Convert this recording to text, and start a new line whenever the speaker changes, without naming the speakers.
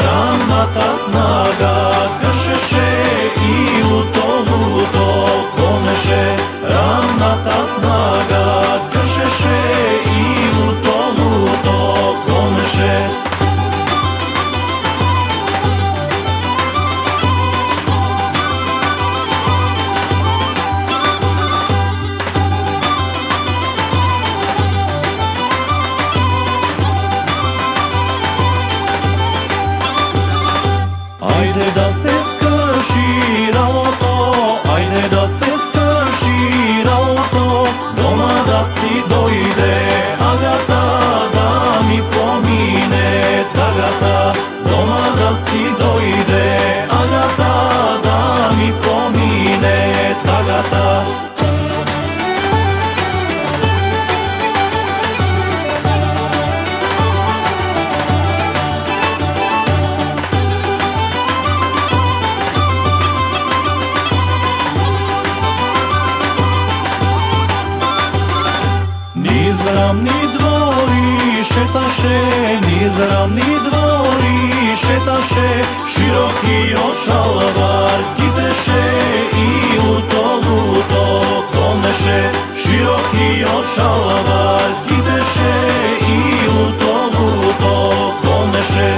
ранната снага кршеше и луто гонеше. Ранната снага кршеше и луто гонеше. Ajde da se skrši rauto, ajde da se skrši rauto, doma da si dojde Agata, da mi pomine Tagata. Doma da si dojde Agata, da mi pomine Tagata. Niz ravni dvori šetaše, niz ravni dvori šetaše, široki očalvar kiteše i luto komeše. Široki očalvar kiteše i luto komeše.